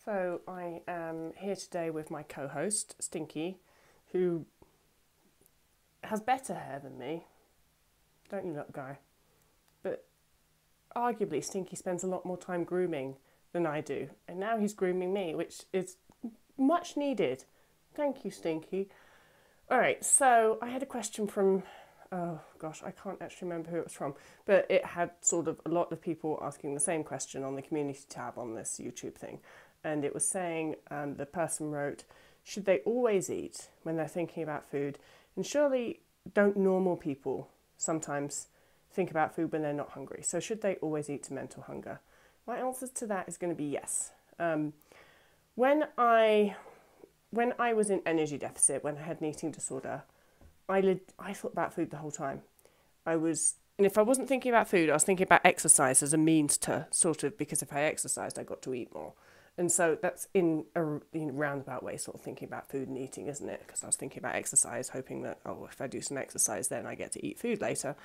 So I am here today with my co-host, Stinky, who has better hair than me. Don't you, little guy? But arguably, Stinky spends a lot more time grooming than I do. And now he's grooming me, which is much needed. Thank you, Stinky. All right, so I had a question from, oh gosh, I can't actually remember who it was from, but it had sort of a lot of people asking the same question on the community tab on this YouTube thing. And it was saying, the person wrote, should they always eat when they're thinking about food? And surely don't normal people sometimes think about food when they're not hungry? So should they always eat to mental hunger? My answer to that is going to be yes. When I was in energy deficit, when I had an eating disorder, I thought about food the whole time. And if I wasn't thinking about food, I was thinking about exercise as a means to sort of, because if I exercised, I got to eat more. And so that's in a roundabout way sort of thinking about food and eating, isn't it? Because I was thinking about exercise, hoping that, if I do some exercise, then I get to eat food later.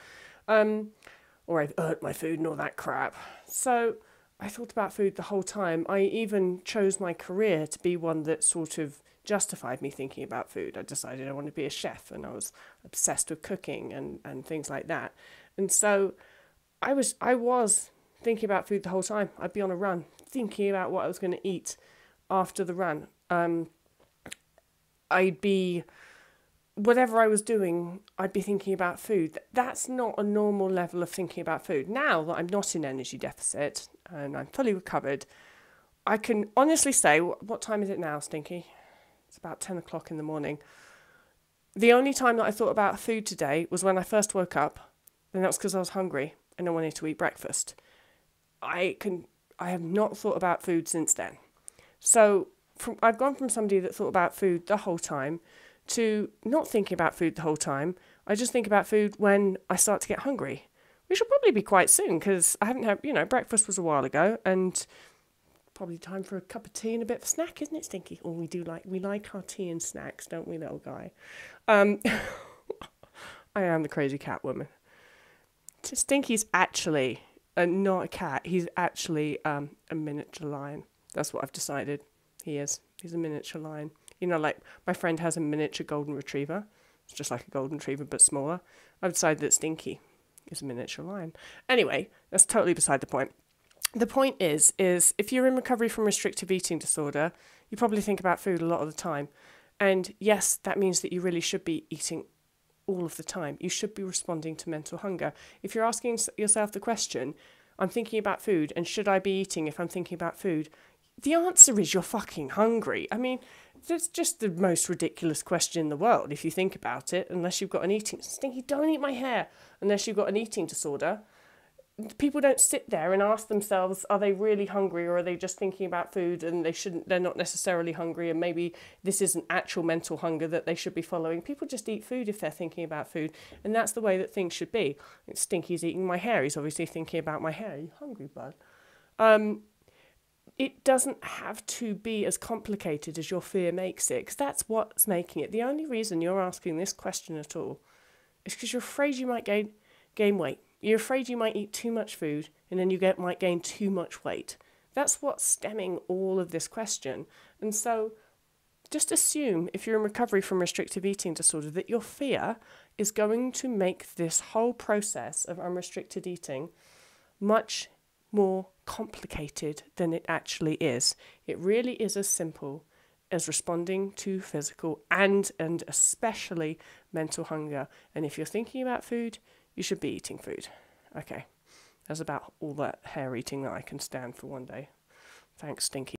Or I've earned my food and all that crap. So I thought about food the whole time. I even chose my career to be one that sort of justified me thinking about food. I decided I wanted to be a chef, and I was obsessed with cooking and things like that. And so I was thinking about food the whole time. I'd be on a run, thinking about what I was going to eat after the run. Whatever I was doing, I'd be thinking about food. That's not a normal level of thinking about food. Now that I'm not in energy deficit and I'm fully recovered, I can honestly say, what time is it now, Stinky? It's about 10 o'clock in the morning. The only time that I thought about food today was when I first woke up, and that was because I was hungry and I wanted to eat breakfast. I have not thought about food since then. So I've gone from somebody that thought about food the whole time to not thinking about food the whole time. I just think about food when I start to get hungry, which will probably be quite soon because I haven't had, breakfast was a while ago, and probably time for a cup of tea and a bit of a snack, isn't it, Stinky? Or we like our tea and snacks, don't we, little guy? I am the crazy cat woman. Stinky's actually not a cat. He's actually a miniature lion. That's what I've decided he is. He's a miniature lion. Like my friend has a miniature golden retriever. It's just like a golden retriever, but smaller. I've decided that Stinky is a miniature lion. Anyway, that's totally beside the point. The point is if you're in recovery from restrictive eating disorder, you probably think about food a lot of the time. And yes, that means that you really should be eating all of the time. You should be responding to mental hunger. If you're asking yourself the question, I'm thinking about food, and should I be eating if I'm thinking about food? The answer is you're fucking hungry. I mean, that's just the most ridiculous question in the world if you think about it, unless you've got an eating... Stinky, don't eat my hair! Unless you've got an eating disorder. People don't sit there and ask themselves, are they really hungry, or are they just thinking about food and they're not necessarily hungry, and maybe this is an actual mental hunger that they should be following. People just eat food if they're thinking about food, and that's the way that things should be. Stinky's eating my hair. He's obviously thinking about my hair. Are you hungry, bud? It doesn't have to be as complicated as your fear makes it, because that's what's making it. The only reason you're asking this question at all is because you're afraid you might gain weight. You're afraid you might eat too much food, and then you might gain too much weight. That's what's stemming all of this question. And so just assume, if you're in recovery from restrictive eating disorder, that your fear is going to make this whole process of unrestricted eating much more complicated than it actually is. It really is as simple as responding to physical and especially mental hunger. And if you're thinking about food, you should be eating food. Okay, that's about all that hair eating that I can stand for one day. Thanks, Stinky.